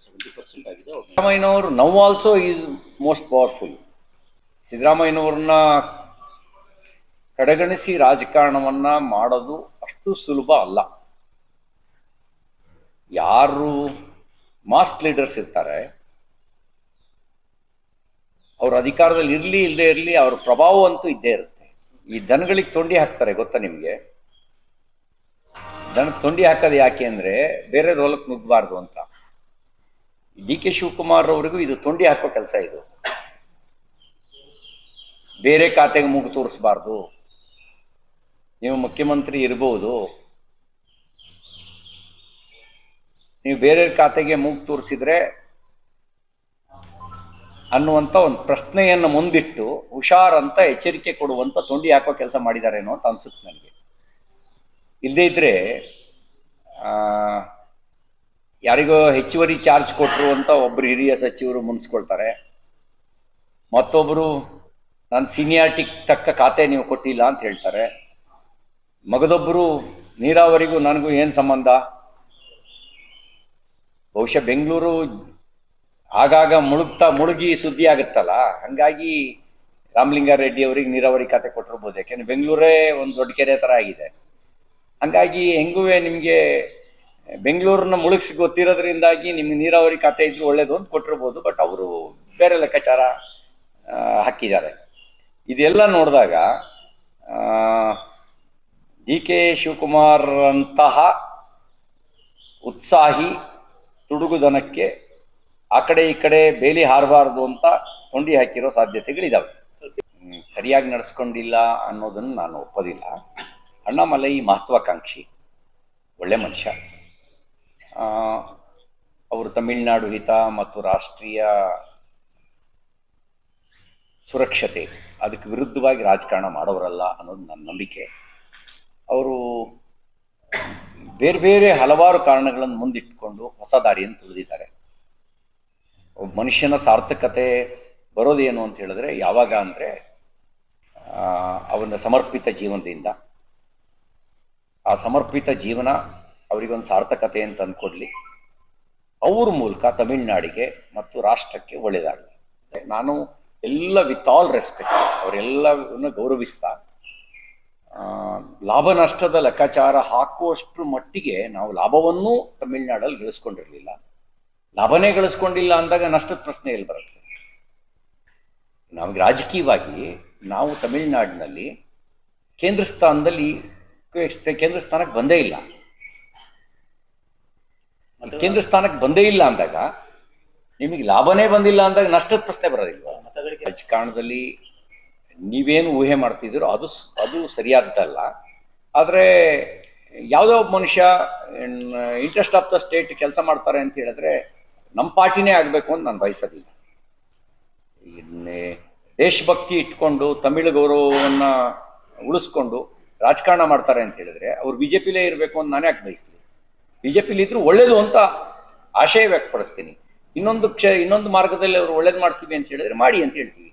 70% ಆಗಿದೆ. ಸಿದ್ದರಾಮಯ್ಯನವರು now also is most powerful. ಸಿದ್ದರಾಮಯ್ಯನವ್ರನ್ನ ಕಡೆಗಣಿಸಿ ರಾಜಕಾರಣವನ್ನ ಮಾಡೋದು ಅಷ್ಟು ಸುಲಭ ಅಲ್ಲ. ಯಾರು ಮಾಸ್ ಲೀಡರ್ಸ್ ಇರ್ತಾರೆ, ಅವ್ರ ಅಧಿಕಾರದಲ್ಲಿ ಇರಲಿ ಇಲ್ಲದೆ ಇರಲಿ ಅವ್ರ ಪ್ರಭಾವ ಅಂತೂ ಇದ್ದೇ ಇರುತ್ತೆ. ಈ ದನಗಳಿಗೆ ತೊಂಡಿ ಹಾಕ್ತಾರೆ, ಗೊತ್ತಾ ನಿಮಗೆ? ದನಕ್ಕೆ ತೊಂಡಿ ಹಾಕೋದು ಯಾಕೆ ಅಂದರೆ ಬೇರೆ ಹೊಲಕ್ಕೆ ನುಗ್ಗಬಾರ್ದು ಅಂತ. ಡಿ ಕೆ ಶಿವಕುಮಾರ್ ಅವರಿಗೂ ಇದು ತೊಂಡಿ ಹಾಕೋ ಕೆಲಸ. ಇದು ಬೇರೆ ಖಾತೆಗೆ ಮೂಗು ತೋರಿಸಬಾರ್ದು. ನೀವು ಮುಖ್ಯಮಂತ್ರಿ ಇರ್ಬೋದು, ನೀವು ಬೇರೆ ಖಾತೆಗೆ ಮೂಗು ತೋರಿಸಿದ್ರೆ ಅನ್ನುವಂಥ ಒಂದು ಪ್ರಶ್ನೆಯನ್ನು ಮುಂದಿಟ್ಟು ಹುಷಾರಂತ ಎಚ್ಚರಿಕೆ ಕೊಡುವಂಥ ತೊಂಡಿ ಹಾಕೋ ಕೆಲಸ ಮಾಡಿದಾರೇನೋ ಅಂತ ಅನ್ಸುತ್ತೆ ನನಗೆ. ಇಲ್ಲದೇ ಇದ್ರೆ ಯಾರಿಗೋ ಹೆಚ್ಚುವರಿ ಚಾರ್ಜ್ ಕೊಟ್ಟರು ಅಂತ ಒಬ್ಬರು ಹಿರಿಯ ಸಚಿವರು ಮುನ್ಸ್ಕೊಳ್ತಾರೆ, ಮತ್ತೊಬ್ಬರು ನನ್ನ ಸೀನಿಯಾರಿಟಿಗೆ ತಕ್ಕ ಖಾತೆ ನೀವು ಕೊಟ್ಟಿಲ್ಲ ಅಂತ ಹೇಳ್ತಾರೆ, ಮಗದೊಬ್ಬರು ನೀರಾವರಿಗೂ ನನಗೂ ಏನು ಸಂಬಂಧ. ಬಹುಶಃ ಬೆಂಗಳೂರು ಆಗಾಗ ಮುಳುಗಿ ಸುದ್ದಿ ಆಗುತ್ತಲ್ಲ, ಹಾಗಾಗಿ ರಾಮಲಿಂಗಾರೆಡ್ಡಿ ಅವರಿಗೆ ನೀರಾವರಿ ಖಾತೆ ಕೊಟ್ಟಿರ್ಬೋದು. ಯಾಕೆಂದ್ರೆ ಬೆಂಗಳೂರೇ ಒಂದು ದೊಡ್ಡ ಕೆರೆ ಥರ ಆಗಿದೆ. ಹಾಗಾಗಿ ಹೆಂಗೂ ನಿಮಗೆ ಬೆಂಗಳೂರನ್ನ ಮುಳುಗಿಸಿ ಗೊತ್ತಿರೋದ್ರಿಂದಾಗಿ ನಿಮ್ಗೆ ನೀರಾವರಿ ಖಾತೆ ಇದ್ರೂ ಒಳ್ಳೇದು ಅಂತ ಕೊಟ್ಟಿರ್ಬೋದು. ಬಟ್ ಅವರು ಬೇರೆ ಲೆಕ್ಕಾಚಾರ ಹಾಕಿದ್ದಾರೆ. ಇದೆಲ್ಲ ನೋಡಿದಾಗ ಡಿ ಕೆ ಶಿವಕುಮಾರ್ ಅಂತಹ ಉತ್ಸಾಹಿ ತುಡುಗುದನಕ್ಕೆ ಆ ಕಡೆ ಈ ಕಡೆ ಬೇಲಿ ಹಾರಬಾರ್ದು ಅಂತ ತೊಂಡಿ ಹಾಕಿರೋ ಸಾಧ್ಯತೆಗಳಿದ್ದಾವೆ. ಸರಿಯಾಗಿ ನಡೆಸ್ಕೊಂಡಿಲ್ಲ ಅನ್ನೋದನ್ನು ನಾನು ಒಪ್ಪೋದಿಲ್ಲ. ಅಣ್ಣಾಮಲೈ ಮಹತ್ವಾಕಾಂಕ್ಷಿ, ಒಳ್ಳೆ ಮನುಷ್ಯ. ಅವರು ತಮಿಳುನಾಡು ಹಿತ ಮತ್ತು ರಾಷ್ಟ್ರೀಯ ಸುರಕ್ಷತೆ ಅದಕ್ಕೆ ವಿರುದ್ಧವಾಗಿ ರಾಜಕಾರಣ ಮಾಡೋರಲ್ಲ ಅನ್ನೋದು ನನ್ನ ನಂಬಿಕೆ. ಅವರು ಬೇರೆ ಬೇರೆ ಹಲವಾರು ಕಾರಣಗಳನ್ನು ಮುಂದಿಟ್ಟುಕೊಂಡು ಹೊಸ ದಾರಿಯನ್ನು ತುಳಿದಿದ್ದಾರೆ. ಒಬ್ಬ ಮನುಷ್ಯನ ಸಾರ್ಥಕತೆ ಬರೋದೇನು ಅಂತ ಹೇಳಿದ್ರೆ ಯಾವಾಗ ಅಂದರೆ ಅವನ ಸಮರ್ಪಿತ ಜೀವನದಿಂದ. ಆ ಸಮರ್ಪಿತ ಜೀವನ ಅವರಿಗೊಂದು ಸಾರ್ಥಕತೆ ಅಂತ ಅಂದ್ಕೊಡ್ಲಿ, ಅವ್ರ ಮೂಲಕ ತಮಿಳುನಾಡಿಗೆ ಮತ್ತು ರಾಷ್ಟ್ರಕ್ಕೆ ಒಳ್ಳೆಯದಾಗಲಿ. ನಾನು ಎಲ್ಲ ವಿತ್ ಆಲ್ ರೆಸ್ಪೆಕ್ಟ್ ಅವರೆಲ್ಲವನ್ನು ಗೌರವಿಸ್ತಾ, ಲಾಭ ನಷ್ಟದ ಲೆಕ್ಕಾಚಾರ ಹಾಕುವಷ್ಟು ಮಟ್ಟಿಗೆ ನಾವು ಲಾಭವನ್ನೂ ತಮಿಳುನಾಡಲ್ಲಿ ಗಳಿಸ್ಕೊಂಡಿರಲಿಲ್ಲ. ಲಾಭನೇ ಗಳಿಸ್ಕೊಂಡಿಲ್ಲ ಅಂದಾಗ ನಷ್ಟದ ಪ್ರಶ್ನೆ ಎಲ್ಲಿ ಬರುತ್ತೆ? ನಮಗೆ ರಾಜಕೀಯವಾಗಿ ನಾವು ತಮಿಳುನಾಡಿನಲ್ಲಿ ಕೇಂದ್ರ ಸ್ಥಾನಕ್ಕೆ ಬಂದೇ ಇಲ್ಲ. ಕೇಂದ್ರ ಸ್ಥಾನಕ್ಕೆ ಬಂದೇ ಇಲ್ಲ ಅಂದಾಗ ನಿಮಗೆ ಲಾಭನೇ ಬಂದಿಲ್ಲ ಅಂದಾಗ ನಷ್ಟದ ಪ್ರಶ್ನೆ ಬರೋದಿಲ್ವ? ರಾಜಕಾರಣದಲ್ಲಿ ನೀವೇನು ಊಹೆ ಮಾಡ್ತಿದ್ದೀರೋ ಅದು ಸರಿಯಾದ್ದಲ್ಲ. ಆದರೆ ಯಾವುದೋ ಒಬ್ಬ ಮನುಷ್ಯ ಇಂಟ್ರೆಸ್ಟ್ ಆಫ್ ದ ಸ್ಟೇಟ್ ಕೆಲಸ ಮಾಡ್ತಾರೆ ಅಂತ ಹೇಳಿದ್ರೆ ನಮ್ಮ ಪಾರ್ಟಿನೇ ಆಗಬೇಕು ಅಂತ ನಾನು ಬಯಸೋದಿಲ್ಲ. ದೇಶಭಕ್ತಿ ಇಟ್ಕೊಂಡು ತಮಿಳು ಗೌರವವನ್ನು ಉಳಿಸ್ಕೊಂಡು ರಾಜಕಾರಣ ಮಾಡ್ತಾರೆ ಅಂತ ಹೇಳಿದ್ರೆ ಅವ್ರು ಬಿ ಜೆ ಪಿಲೇ ಇರಬೇಕು ಅಂತ ನಾನೇ ಯಾಕೆ ಬಯಸ್ತೀನಿ? ಬಿ ಜೆ ಪಿಲಿ ಇದ್ರೂ ಒಳ್ಳೇದು ಅಂತ ಆಶಯ ವ್ಯಕ್ತಪಡಿಸ್ತೀನಿ. ಇನ್ನೊಂದು ಮಾರ್ಗದಲ್ಲಿ ಅವರು ಒಳ್ಳೇದು ಮಾಡ್ತೀವಿ ಅಂತ ಹೇಳಿದ್ರೆ ಮಾಡಿ ಅಂತ ಹೇಳ್ತೀವಿ.